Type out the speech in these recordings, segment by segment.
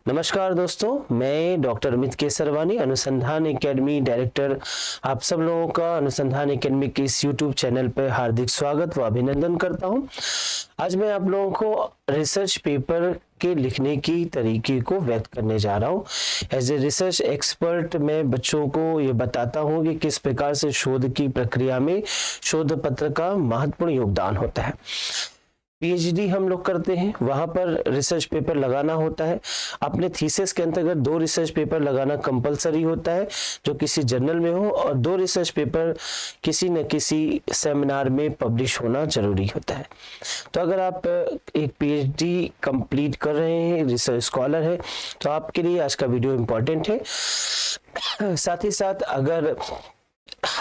नमस्कार दोस्तों, मैं डॉक्टर अमित केसरवानी, अनुसंधान एकेडमी डायरेक्टर। आप सब लोगों का अनुसंधान एकेडमी के इस यूट्यूब चैनल पर हार्दिक स्वागत व अभिनंदन करता हूं। आज मैं आप लोगों को रिसर्च पेपर के लिखने की तरीके को व्यक्त करने जा रहा हूं। एज ए रिसर्च एक्सपर्ट मैं बच्चों को ये बताता हूं कि किस प्रकार से शोध की प्रक्रिया में शोध पत्र का महत्वपूर्ण योगदान होता है। पीएचडी हम लोग करते हैं, वहां पर रिसर्च पेपर लगाना होता है। अपने थीसिस के अंतर्गत 2 रिसर्च पेपर लगाना कंपलसरी होता है जो किसी जर्नल में हो, और 2 रिसर्च पेपर किसी न किसी सेमिनार में पब्लिश होना जरूरी होता है। तो अगर आप एक पीएचडी कंप्लीट कर रहे हैं, रिसर्च स्कॉलर है, तो आपके लिए आज का वीडियो इंपॉर्टेंट है। साथ ही साथ अगर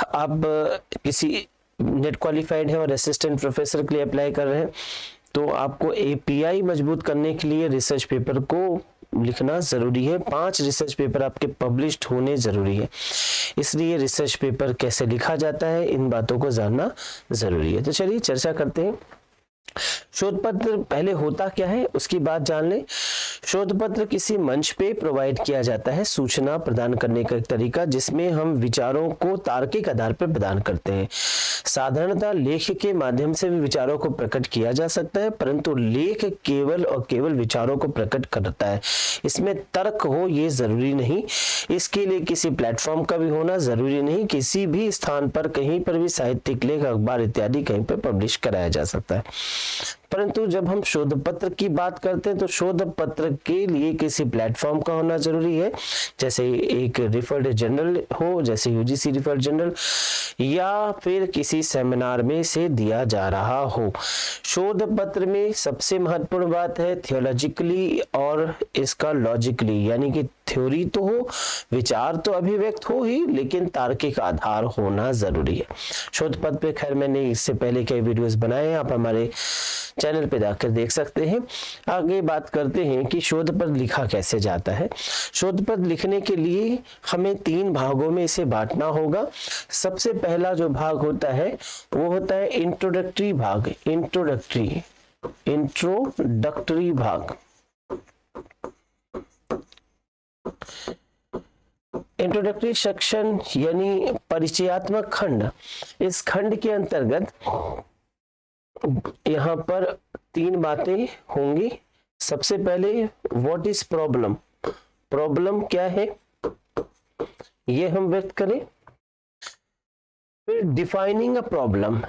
आप किसी नेट क्वालिफाइड है और असिस्टेंट प्रोफेसर के लिए अप्लाई कर रहे हैं, तो आपको एपीआई मजबूत करने के लिए रिसर्च पेपर को लिखना जरूरी है। 5 रिसर्च पेपर आपके पब्लिश्ड होने जरूरी है। इसलिए रिसर्च पेपर कैसे लिखा जाता है, इन बातों को जानना जरूरी है। तो चलिए चर्चा करते हैं। शोध पत्र पहले होता क्या है उसकी बात जान लें। शोध पत्र किसी मंच पे प्रोवाइड किया जाता है, सूचना प्रदान करने का एक तरीका जिसमें हम विचारों को तार्किक आधार पर प्रदान करते हैं। साधारणतः लेख के माध्यम से भी विचारों को प्रकट किया जा सकता है, परंतु लेख केवल और केवल विचारों को प्रकट करता है, इसमें तर्क हो ये जरूरी नहीं। इसके लिए किसी प्लेटफॉर्म का भी होना जरूरी नहीं। किसी भी स्थान पर कहीं पर भी साहित्यिक लेख, अखबार इत्यादि कहीं पर पब्लिश कराया जा सकता है। परंतु जब हम शोध पत्र की बात करते हैं तो शोध पत्र के लिए किसी प्लेटफॉर्म का होना जरूरी है, जैसे एक रिफर्ड जर्नल हो, जैसे यूजीसी रिफर्ड जर्नल, या फिर किसी सेमिनार में से दिया जा रहा हो। शोध पत्र में सबसे महत्वपूर्ण बात है थियोलॉजिकली और इसका लॉजिकली, यानी कि थ्योरी तो हो, विचार तो अभिव्यक्त हो ही, लेकिन तार्किक आधार होना जरूरी है। शोध पत्र पे खैर मैंने इससे पहले कई वीडियोस बनाए हैं, आप हमारे चैनल पे जाकर देख सकते हैं। आगे बात करते हैं कि शोध पत्र लिखा कैसे जाता है। शोध पत्र लिखने के लिए हमें 3 भागों में इसे बांटना होगा। सबसे पहला जो भाग होता है वो होता है इंट्रोडक्टरी भाग। इंट्रोडक्टरी भाग। इंट्रोडक्टरी सेक्शन यानी परिचयात्मक खंड। इस खंड के अंतर्गत यहाँ पर 3 बातें होंगी। सबसे पहले व्हाट इज प्रॉब्लम, प्रॉब्लम क्या है ये हम व्यक्त करें। फिर डिफाइनिंग अ प्रॉब्लम,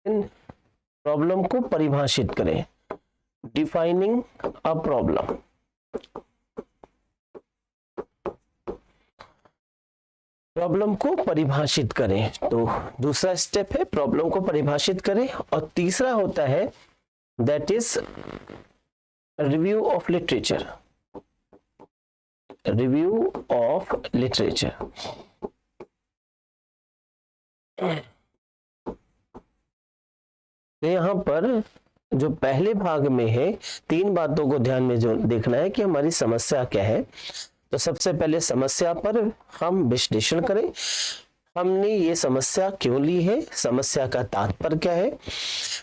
प्रॉब्लम को परिभाषित करें। Defining a problem. प्रॉब्लम को परिभाषित करें, तो दूसरा स्टेप है प्रॉब्लम को परिभाषित करें। और तीसरा होता है that is review of literature. Review of literature. तो यहां पर जो पहले भाग में है 3 बातों को ध्यान में जो देखना है कि हमारी समस्या क्या है। तो सबसे पहले समस्या पर हम विश्लेषण करें, हमने ये समस्या क्यों ली है, समस्या का तात्पर्य क्या है।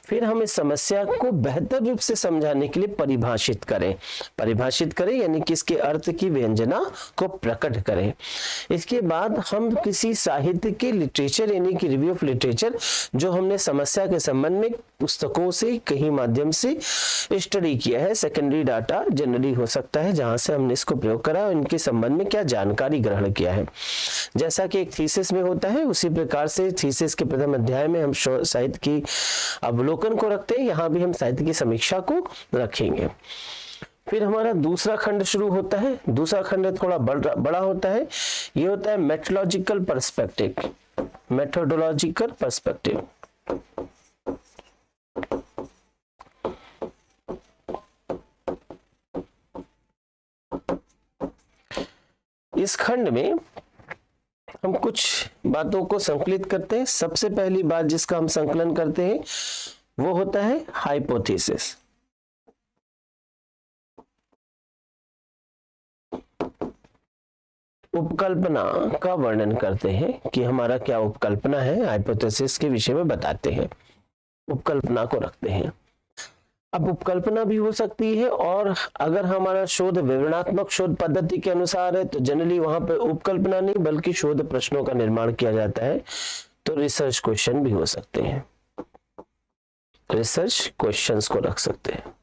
फिर हम इस समस्या को बेहतर रूप से समझाने के लिए परिभाषित करें यानी कि इसके अर्थ की व्यंजना को प्रकट करें। इसके बाद हम किसी साहित्य के लिटरेचर यानी कि रिव्यू ऑफ लिटरेचर, जो हमने समस्या के संबंध में पुस्तकों से कहीं माध्यम से स्टडी किया है, सेकेंडरी डाटा जनरली हो सकता है जहां से हमने इसको प्रयोग करा और इनके संबंध में क्या जानकारी ग्रहण किया है। जैसा कि एक थीसिस में होता है उसी प्रकार से थीसिस के प्रथम अध्याय में हम साहित्य की अवलोकन को रखते हैं, यहाँ भी हम साहित्य की समीक्षा को रखेंगे। फिर हमारा दूसरा खंड शुरू होता है। दूसरा खंड थोड़ा बड़ा होता है, ये होता है मेथोडोलॉजिकल पर्सपेक्टिव। Methodological perspective. इस खंड में हम कुछ बातों को संकलित करते हैं। सबसे पहली बात जिसका हम संकलन करते हैं वो होता है हाइपोथेसिस। उपकल्पना का वर्णन करते हैं कि हमारा क्या उपकल्पना है, हाइपोथेसिस के विषय में बताते हैं, उपकल्पना को रखते हैं। अब उपकल्पना भी हो सकती है, और अगर हमारा शोध विवरणात्मक शोध पद्धति के अनुसार है तो जनरली वहां पे उपकल्पना नहीं बल्कि शोध प्रश्नों का निर्माण किया जाता है, तो रिसर्च क्वेश्चन भी हो सकते हैं, रिसर्च क्वेश्चंस को रख सकते हैं।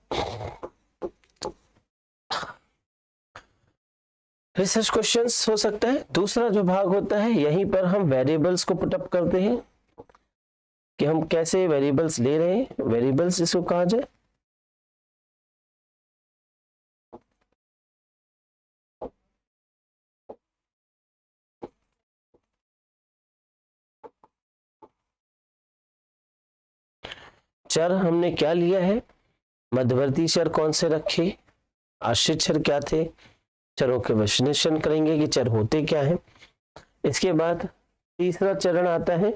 रिसर्च क्वेश्चंस हो सकता है। दूसरा जो भाग होता है, यहीं पर हम वेरिएबल्स को पुटअप करते हैं कि हम कैसे वेरिएबल्स ले रहे हैं, वेरिएबल्स इसको कहा जाए। चर हमने क्या लिया है, मध्यवर्ती चर कौन से रखे, आश्रित चर क्या थे, चरों के विश्लेषण करेंगे कि चर होते क्या हैं। इसके बाद तीसरा चरण आता है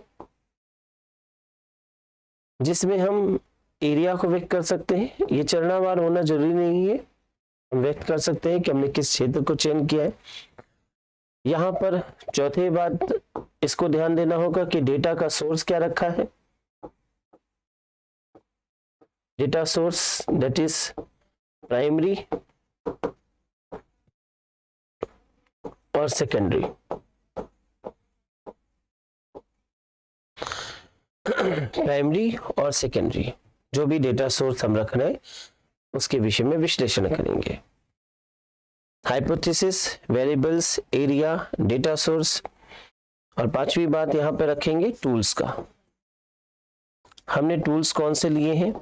जिसमें हम एरिया को व्यक्त कर सकते हैं। ये चरणावार होना जरूरी नहीं है, हम व्यक्त कर सकते हैं कि हमने किस क्षेत्र को चयन किया है। यहाँ पर चौथी बात इसको ध्यान देना होगा कि डेटा का सोर्स क्या रखा है, data source that is primary और सेकेंडरी। प्राइमरी और सेकेंडरी जो भी डेटा सोर्स हम रख रहे हैं उसके विषय में विश्लेषण करेंगे। Hypothesis, variables, area, data source, और पांचवी बात यहां पे रखेंगे टूल्स का। हमने टूल्स कौन से लिए हैं,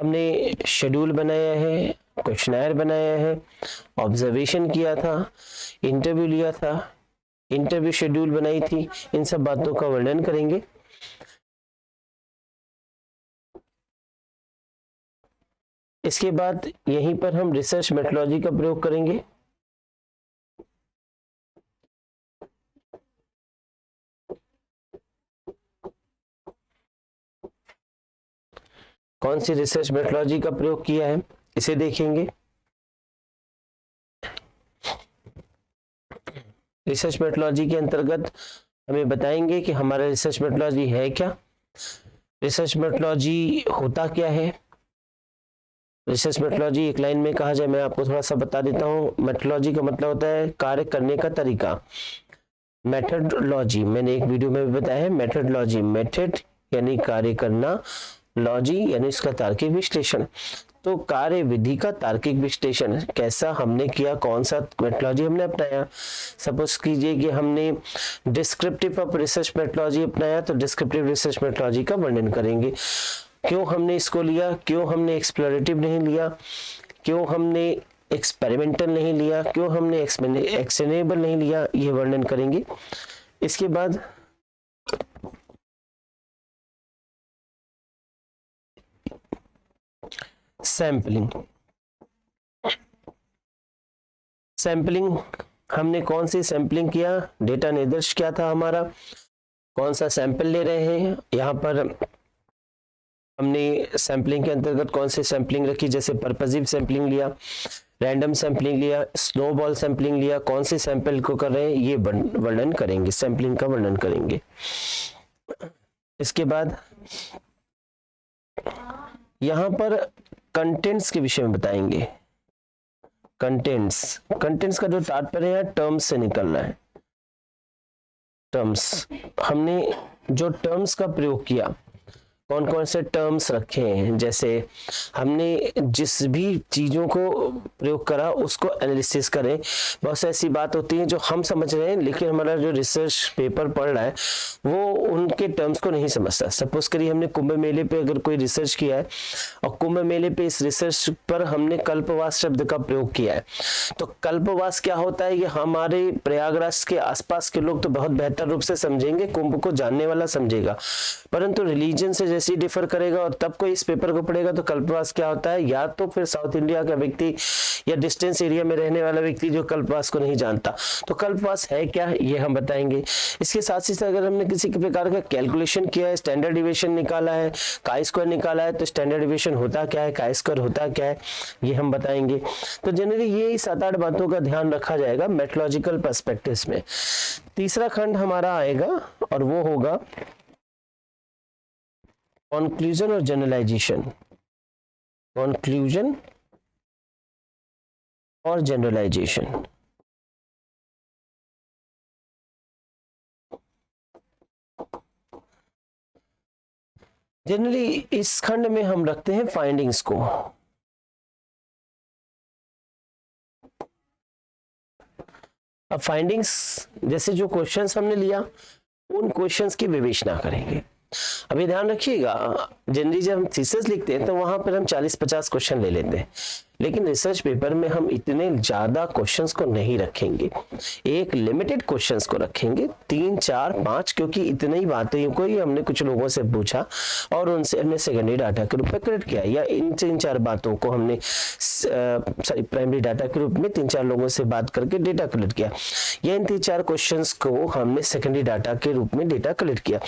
हमने शेड्यूल बनाया है, क्वेश्चनर बनाया है, ऑब्जर्वेशन किया था, इंटरव्यू लिया था, इंटरव्यू शेड्यूल बनाई थी, इन सब बातों का वर्णन करेंगे। इसके बाद यहीं पर हम रिसर्च मेथोडोलॉजी का प्रयोग करेंगे। कौन सी रिसर्च मेथोडोलॉजी का प्रयोग किया है इसे देखेंगे। रिसर्च मेथोडोलॉजी के अंतर्गत हमें बताएंगे कि हमारा रिसर्च मेथोडोलॉजी है क्या, रिसर्च मेथोडोलॉजी होता क्या है। रिसर्च मेथोडोलॉजी एक लाइन में कहा जाए, मैं आपको थोड़ा सा बता देता हूँ। मेथोडोलॉजी का मतलब होता है कार्य करने का तरीका। मेथोडोलॉजी मैंने एक वीडियो में भी बताया है, मेथोडोलॉजी मेथड यानी कार्य करना, लॉजी यानी इसका तार्किक विश्लेषण। तो कार्य विधि का तार्किक विश्लेषण कैसा हमने किया, कौन सा मेथोडोलॉजी हमने अपनाया। सपोज कीजिए कि हमने डिस्क्रिप्टिव ऑफ रिसर्च मेथोडोलॉजी अपनाया, तो डिस्क्रिप्टिव रिसर्च मेथोडोलॉजी का वर्णन करेंगे। क्यों हमने इसको लिया, क्यों हमने एक्सप्लोरेटिव नहीं लिया, क्यों हमने एक्सपेरिमेंटल नहीं लिया, क्यों हमने एक्शनेबल नहीं लिया, ये वर्णन करेंगे। इसके बाद सैंपलिंग। सैंपलिंग हमने कौन सी सैंपलिंग किया, डेटा निर्देश क्या था हमारा, कौन सा सैंपल ले रहे हैं। यहाँ पर हमने सैंपलिंग के अंतर्गत कौन सी सैंपलिंग रखी, जैसे पर्पसिव सैंपलिंग लिया, रैंडम सैंपलिंग लिया, स्नोबॉल सैंपलिंग लिया, कौन सी सैंपल को कर रहे हैं ये वर्णन करेंगे, सैंपलिंग का वर्णन करेंगे। इसके बाद यहां पर कंटेंट्स के विषय में बताएंगे। कंटेंट्स का जो तात्पर्य है टर्म्स से निकलना है। टर्म्स, हमने जो टर्म्स का प्रयोग किया, कौन कौन से टर्म्स रखे हैं, जैसे हमने जिस भी चीजों को प्रयोग करा उसको एनालिसिस करें। बहुत सी ऐसी बात होती है जो हम समझ रहे हैं लेकिन हमारा जो रिसर्च पेपर पढ़ रहा है वो उनके टर्म्स को नहीं समझता। सपोज करिए हमने कुंभ मेले पे अगर कोई रिसर्च किया है और कुंभ मेले पे इस रिसर्च पर हमने कल्पवास शब्द का प्रयोग किया है, तो कल्पवास क्या होता है, ये हमारे प्रयागराज के आसपास के लोग तो बहुत बेहतर रूप से समझेंगे, कुंभ को जानने वाला समझेगा, परंतु रिलीजन से जैसे डिफर करेगा और तब कोई इस पेपर को पढ़ेगा तो कल्पवास क्या होता है, या तो फिर साउथ इंडिया का व्यक्ति या डिस्टेंस एरिया में रहने वाला व्यक्ति जो कल्पवास को नहीं जानता, तो कल्पवास है क्या ये हम बताएंगे। इसके साथ ही साथ अगर हमने किसी प्रकार का कैलकुलेशन किया है, स्टैंडर्ड डिविएशन निकाला है, काई स्क्वायर निकाला है, तो स्टैंडर्ड डिविएशन होता क्या है, काई स्क्वायर होता क्या है, ये हम बताएंगे। तो जनरली ये 7-8 बातों का ध्यान रखा जाएगा मेथोडोलॉजिकल पर्सपेक्टिव में। तीसरा खंड हमारा आएगा और वो होगा कंक्लूजन और जनरलाइजेशन। कंक्लूजन और जनरलाइजेशन। जनरली इस खंड में हम रखते हैं फाइंडिंग्स को। अब फाइंडिंग्स जैसे जो क्वेश्चंस हमने लिया उन क्वेश्चंस की विवेचना करेंगे। अभी ध्यान रखिएगा, जनरली जब हम थीसिस लिखते हैं तो वहां पर हम 40-50 क्वेश्चन ले लेते हैं, लेकिन रिसर्च पेपर में हम इतने ज्यादा क्वेश्चंस को नहीं रखेंगे, एक लिमिटेड क्वेश्चंस को रखेंगे, 3, 4, 5, क्योंकि इतनी ही बातें को ही हमने कुछ लोगों से पूछा और उनसे हमने सेकेंडरी डाटा के रूप में क्रिएट किया, या इन 3-4 बातों को हमने प्राइमरी डाटा के रूप में 3-4 लोगों से बात करके डेटा कलेक्ट किया, या इन 3-4 क्वेश्चंस को हमने सेकेंडरी डाटा के रूप में डेटा कलेक्ट किया।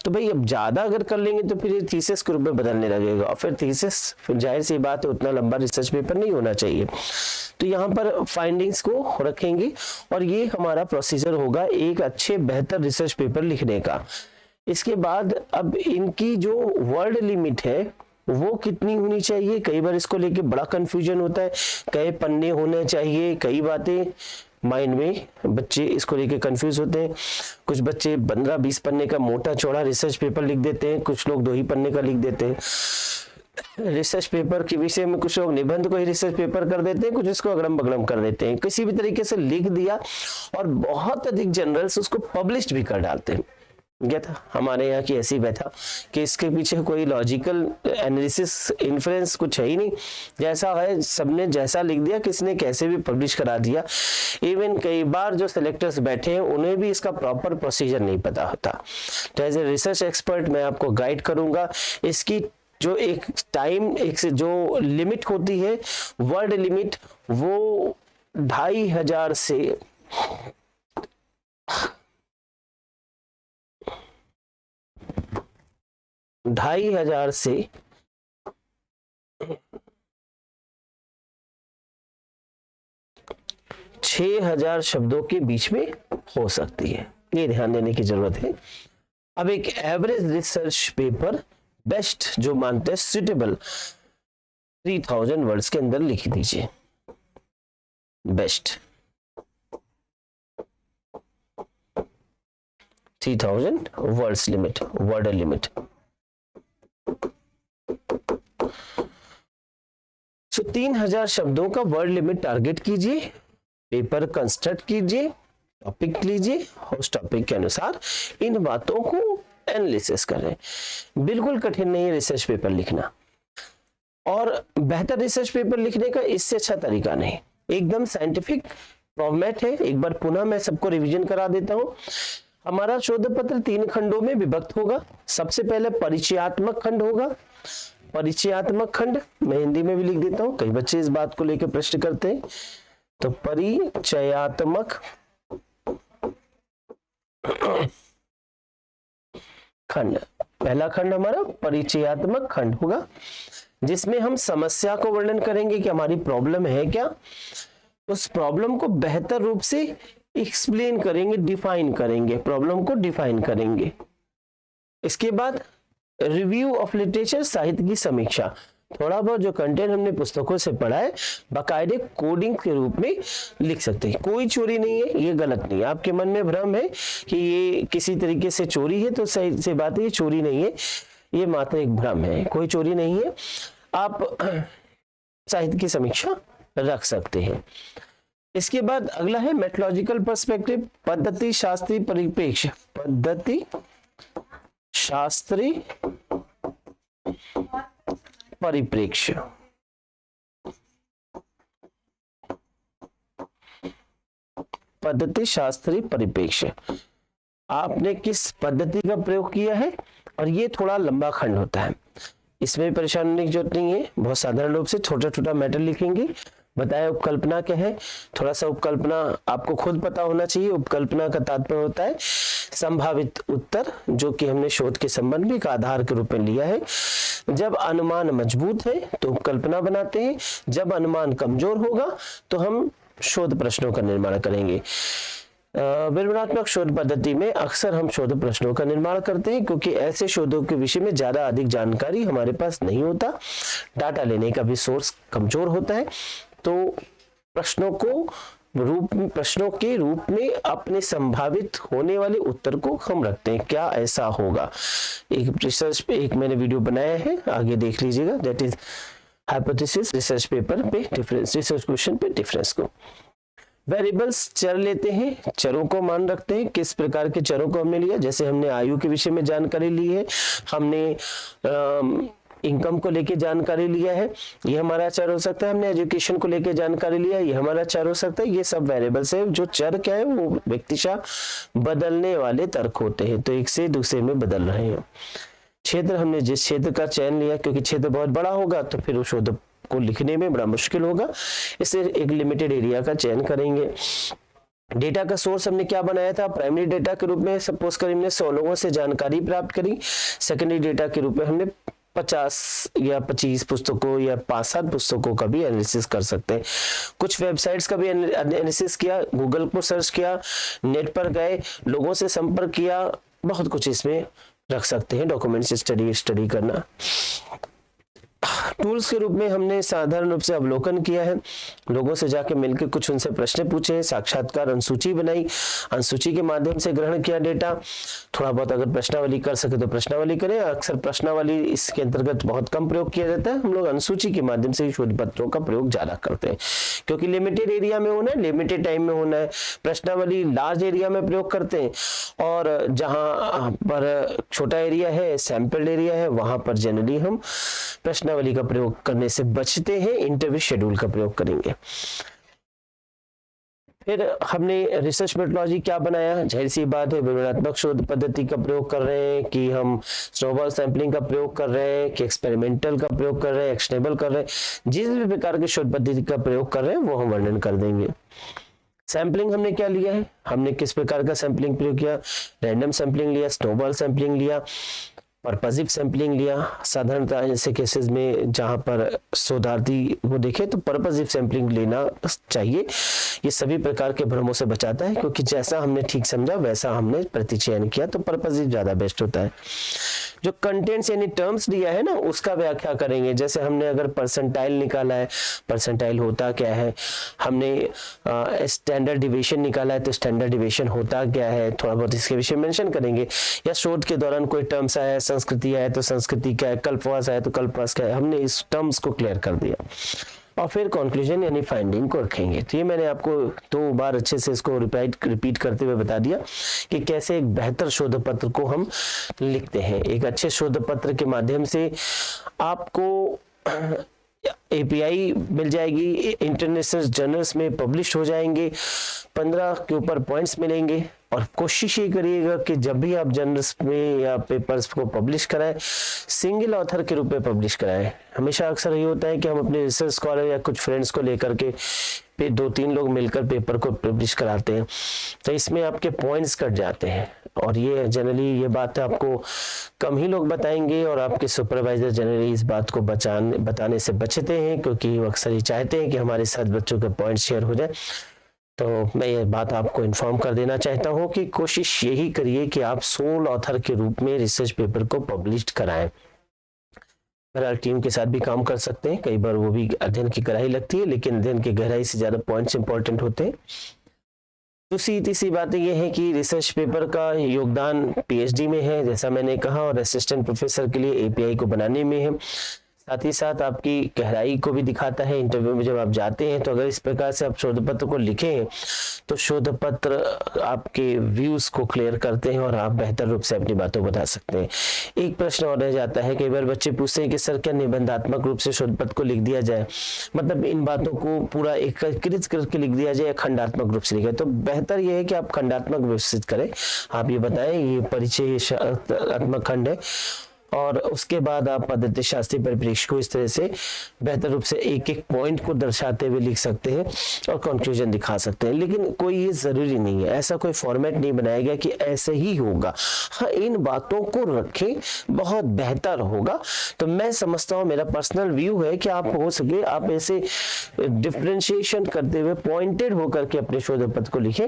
तो भाई अब ज्यादा अगर कर लेंगे तो फिर थीसिस के रूप में बदलने लगेगा, और फिर थीसिस फिर जाहिर सी बात है उतना लंबा रिसर्च पेपर नहीं होना चाहिए। तो यहाँ पर फाइंडिंग्स को रखेंगे और ये हमारा प्रोसीजर होगा एक अच्छे बेहतर रिसर्च पेपर लिखने का। इसके बाद अब इनकी जो वर्ड लिमिट है वो कितनी होनी चाहिए, कई बार इसको लेके बड़ा कंफ्यूजन होता है, कई पन्ने होने चाहिए, कई बातें माइंड में बच्चे इसको लेके कंफ्यूज होते हैं। कुछ बच्चे 15-20 पन्ने का मोटा चौड़ा रिसर्च पेपर लिख देते हैं, कुछ लोग 2 ही पन्ने का लिख देते हैं। रिसर्च पेपर के विषय में कुछ लोग निबंध को ही रिसर्च पेपर कर देते हैं, कुछ इसको अगड़म बगड़म कर देते हैं, किसी भी तरीके से लिख दिया और बहुत अधिक जनरल्स उसको पब्लिश भी कर डालते हैं। क्या था हमारे यहाँ की ऐसी बैठा कि इसके पीछे कोई लॉजिकल एनालिसिस इन्फ्रेंस कुछ है ही नहीं, जैसा है सबने जैसा लिख दिया, किसने कैसे भी पब्लिश करा दिया। इवन कई बार जो सिलेक्टर्स बैठे हैं उन्हें भी इसका प्रॉपर प्रोसीजर नहीं पता होता। तो एज ए रिसर्च एक्सपर्ट मैं आपको गाइड करूंगा। इसकी जो एक टाइम एक से जो लिमिट होती है वर्ड लिमिट, वो 2500 से 2500 से 6000 शब्दों के बीच में हो सकती है, ये ध्यान देने की जरूरत है। अब एक एवरेज रिसर्च पेपर बेस्ट जो मानते हैं सुटेबल 3000 वर्ड्स के अंदर लिख दीजिए। Best 3000 words limit, word limit. तो 3000 शब्दों का वर्ड लिमिट टारगेट कीजिए, पेपर कंस्ट्रक्ट कीजिए, टॉपिक लीजिए, उस टॉपिक के अनुसार इन बातों को एनालिसिस करें। बिल्कुल कठिन नहीं है रिसर्च पेपर लिखना, और बेहतर रिसर्च पेपर लिखने का इससे अच्छा तरीका नहीं, एकदम साइंटिफिक फॉर्मेट है। एक बार पुनः मैं सबको रिवीजन करा देता हूं। हमारा शोध पत्र 3 खंडों में विभक्त होगा। सबसे पहले परिचयात्मक खंड होगा। परिचयात्मक खंड मैं हिंदी में भी लिख देता हूं, कई बच्चे इस बात को लेकर प्रश्न करते हैं। तो परिचयात्मक खंड, पहला खंड हमारा परिचयात्मक खंड होगा, जिसमें हम समस्या को वर्णन करेंगे कि हमारी प्रॉब्लम है क्या, उस प्रॉब्लम को बेहतर रूप से एक्सप्लेन करेंगे, डिफाइन करेंगे, प्रॉब्लम को डिफाइन करेंगे। इसके बाद रिव्यू ऑफ लिटरेचर, साहित्य की समीक्षा, थोड़ा बहुत जो कंटेंट हमने पुस्तकों से पढ़ा है बाकायदे कोडिंग के रूप में लिख सकते हैं। कोई चोरी नहीं है, ये गलत नहीं है। आपके मन में भ्रम है कि ये किसी तरीके से चोरी है, तो सही से बात है ये चोरी नहीं है, ये मात्र एक भ्रम है, कोई चोरी नहीं है। आप साहित्य की समीक्षा रख सकते हैं। इसके बाद अगला है मेथोलॉजिकल पर्सपेक्टिव, पद्धति शास्त्रीय परिप्रेक्ष्य, पद्धति शास्त्रीय परिप्रेक्ष्य। पद्धति शास्त्रीय परिप्रेक्ष्य, आपने किस पद्धति का प्रयोग किया है, और ये थोड़ा लंबा खंड होता है, इसमें परेशान होने की जरूरत नहीं है। बहुत साधारण रूप से छोटा छोटा मैटर लिखेंगे। बताया उपकल्पना क्या है, थोड़ा सा उपकल्पना आपको खुद पता होना चाहिए। उपकल्पना का तात्पर्य होता है संभावित उत्तर, जो कि हमने शोध के संबंध में एक आधार के रूप में लिया है। जब अनुमान मजबूत है तो उपकल्पना बनाते हैं, जब अनुमान कमजोर होगा तो हम शोध प्रश्नों का निर्माण करेंगे। विवरणात्मक शोध पद्धति में अक्सर हम शोध प्रश्नों का निर्माण करते हैं क्योंकि ऐसे शोधों के विषय में ज्यादा अधिक जानकारी हमारे पास नहीं होता, डाटा लेने का भी सोर्स कमजोर होता है। तो प्रश्नों के रूप में अपने संभावित होने वाले उत्तर को हम रखते हैं, क्या ऐसा होगा। एक रिसर्च पे एक मैंने वीडियो बनाया है, आगे देख लीजिएगा, that is hypothesis research paper पे डिफरेंस, रिसर्च क्वेश्चन पे डिफरेंस को। वेरिएबल्स चर लेते हैं, चरों को मान रखते हैं। किस प्रकार के चरों को हमने लिया, जैसे हमने आयु के विषय में जानकारी ली है, हमने इनकम को लेके जानकारी लिया है, ये हमारा चर हो सकता है। हमने एजुकेशन को लेके जानकारी लिया, ये हमारा चर हो सकता है। ये सब वेरिएबल्स है। जो चर क्या है, वो व्यक्तिशः बदलने वाले तर्क होते हैं, तो एक से दूसरे में बदल रहे हैं। क्षेत्र, हमने जिस क्षेत्र का चयन लिया, क्योंकि क्षेत्र बहुत बड़ा होगा तो फिर उस शोध को लिखने में बड़ा मुश्किल होगा, इससे एक लिमिटेड एरिया का चयन करेंगे। डेटा का सोर्स हमने क्या बनाया था, प्राइमरी डेटा के रूप में सपोज करें हमने 100 लोगों से जानकारी प्राप्त करी। सेकेंडरी डेटा के रूप में हमने 50 या 25 पुस्तकों या 5-7 पुस्तकों का भी एनालिसिस कर सकते हैं। कुछ वेबसाइट्स का भी एनालिसिस किया, गूगल को सर्च किया, नेट पर गए, लोगों से संपर्क किया, बहुत कुछ इसमें रख सकते हैं। डॉक्यूमेंट्स स्टडी करना। टूल्स के रूप में हमने साधारण रूप से अवलोकन किया है, लोगों से जाके मिलकर कुछ उनसे प्रश्न पूछे, साक्षात्कार, अनुसूची बनाई, अनुसूची के माध्यम से ग्रहण किया डेटा। थोड़ा बहुत अगर प्रश्नावली कर सके तो प्रश्नावली करें, अक्सर प्रश्नावली इसके अंतर्गत बहुत कम प्रयोग किया जाता है। हम लोग अनुसूची के माध्यम से शोध पत्रों का प्रयोग ज्यादा करते हैं, क्योंकि लिमिटेड एरिया में होना है, लिमिटेड टाइम में होना है। प्रश्नावली लार्ज एरिया में प्रयोग करते हैं, और जहां पर छोटा एरिया है, सैंपल एरिया है, वहां पर जनरली हम प्रश्नावली का प्रयोग करने से बचते हैं, इंटरव्यू शेड्यूल का प्रयोग करेंगे। फिर हमने रिसर्च मेथोडोलॉजी क्या बनाया, जाहिर सी बात है विवरणात्मक शोध पद्धति का प्रयोग कर रहे हैं, कि हम स्नोबॉल सैंपलिंग का प्रयोग कर रहे हैं, कि एक्सपेरिमेंटल का प्रयोग कर रहे हैं, एक्शनेबल कर रहे हैं। जिस भी प्रकार के शोध पद्धति का प्रयोग कर रहे हैं वो हम वर्णन कर देंगे। सैंपलिंग हमने क्या लिया है, हमने किस प्रकार का सैंपलिंग प्रयोग किया, रैंडम सैंपलिंग लिया, स्नोबॉल सैंपलिंग लिया, पर्पसिव सैंपलिंग लिया। साधारणतः ऐसे केसेस में जहां पर शोधार्थी को देखे तो पर्पसिव सैंपलिंग लेना चाहिए। ये सभी प्रकार के भ्रमों से बचाता है, क्योंकि जैसा हमने ठीक समझा वैसा हमने प्रतिचयन किया, तो पर्पसिव ज्यादा बेस्ट होता है। जो कंटेंट्स यानी टर्म्स दिया है ना, उसका व्याख्या करेंगे। जैसे हमने अगर परसेंटाइल निकाला है, परसेंटाइल होता क्या है, हमने स्टैंडर्ड डिविएशन निकाला है तो स्टैंडर्ड डिविएशन होता क्या है, थोड़ा बहुत इसके विषय मेंशन करेंगे। या शोध के दौरान कोई टर्म्स आया, संस्कृति आया तो संस्कृति क्या है, कल्पवास आया तो कल्पवास क्या है, हमने इस टर्म्स को क्लियर कर दिया। और फिर कंक्लूजन यानी फाइंडिंग को रखेंगे। तो ये मैंने आपको 2 बार अच्छे से इसको रिपीट करते हुए बता दिया कि कैसे एक बेहतर शोध पत्र को हम लिखते हैं। एक अच्छे शोध पत्र के माध्यम से आपको एपीआई मिल जाएगी, इंटरनेशनल जर्नल्स में पब्लिश हो जाएंगे, 15 के ऊपर पॉइंट्स मिलेंगे। और कोशिश ये करिएगा कि जब भी आप जर्नल्स में या पेपर्स को पब्लिश कराएं, सिंगल ऑथर के रूप में पब्लिश कराएं। हमेशा अक्सर ये होता है कि हम अपने रिसर्च स्कॉलर या कुछ फ्रेंड्स को लेकर के 2-3 लोग मिलकर पेपर को पब्लिश कराते हैं, तो इसमें आपके पॉइंट्स कट जाते हैं। और ये जनरली ये बात आपको कम ही लोग बताएंगे, और आपके सुपरवाइजर जनरली इस बात को बताने से बचते हैं, क्योंकि वो अक्सर ही चाहते हैं कि हमारे साथ बच्चों के पॉइंट शेयर हो जाए। तो मैं ये बात आपको इन्फॉर्म कर देना चाहता हूँ कि कोशिश यही करिए कि आप सोल ऑथर के रूप में रिसर्च पेपर को पब्लिश कराएं। बहरहाल टीम के साथ भी काम कर सकते हैं, कई बार वो भी अध्ययन की गहराई लगती है, लेकिन अध्ययन की गहराई से ज्यादा पॉइंट्स इंपॉर्टेंट होते हैं। दूसरी तीसरी बात यह है कि रिसर्च पेपर का योगदान पीएचडी में है, जैसा मैंने कहा, और असिस्टेंट प्रोफेसर के लिए एपीआई को बनाने में है। साथ ही साथ आपकी गहराई को भी दिखाता है। इंटरव्यू में जब आप जाते हैं तो अगर इस प्रकार से आप शोध पत्र को लिखें तो शोध पत्र आपके व्यूज को क्लियर करते हैं और आप बेहतर रूप से अपनी बातों को बता सकते हैं। एक प्रश्न और रह जाता है, कई बार बच्चे पूछते हैं कि सर क्या निबंधात्मक रूप से शोध पत्र को लिख दिया जाए, मतलब इन बातों को पूरा एकत्रित करके लिख दिया जाए या खंडात्मक रूप से लिखा? तो बेहतर यह है कि आप खंडात्मक विकसित करें। आप ये बताएं, ये परिचयात्मक खंड है और उसके बाद आप पद्धति शास्त्रीय परिप्रेक्ष्य को इस तरह से बेहतर रूप से एक एक पॉइंट को दर्शाते हुए लिख सकते हैं और कंक्लूजन दिखा सकते हैं। लेकिन कोई ये जरूरी नहीं है, ऐसा कोई फॉर्मेट नहीं बनाया गया कि ऐसे ही होगा। हाँ, इन बातों को रखें, बहुत बेहतर होगा। तो मैं समझता हूँ, मेरा पर्सनल व्यू है कि आप हो सके आप ऐसे डिफरेंशिएशन करते हुए पॉइंटेड होकर के अपने शोध पत्र को लिखें,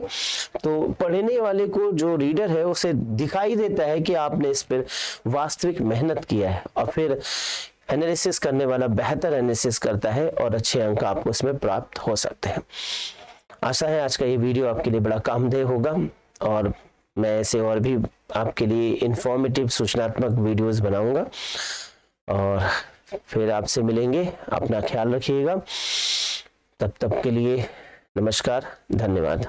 तो पढ़ने वाले को, जो रीडर है, उसे दिखाई देता है कि आपने इस पर वास्तविक मेहनत किया है। और फिर एनालिसिस करने वाला बेहतर एनालिसिस करता है और अच्छे अंक आपको इसमें प्राप्त हो सकते हैं। आशा है आज का ये वीडियो आपके लिए बड़ा कामदेह होगा और मैं ऐसे और भी आपके लिए इंफॉर्मेटिव सूचनात्मक वीडियोस बनाऊंगा और फिर आपसे मिलेंगे। अपना ख्याल रखिएगा। तब तक के लिए नमस्कार, धन्यवाद।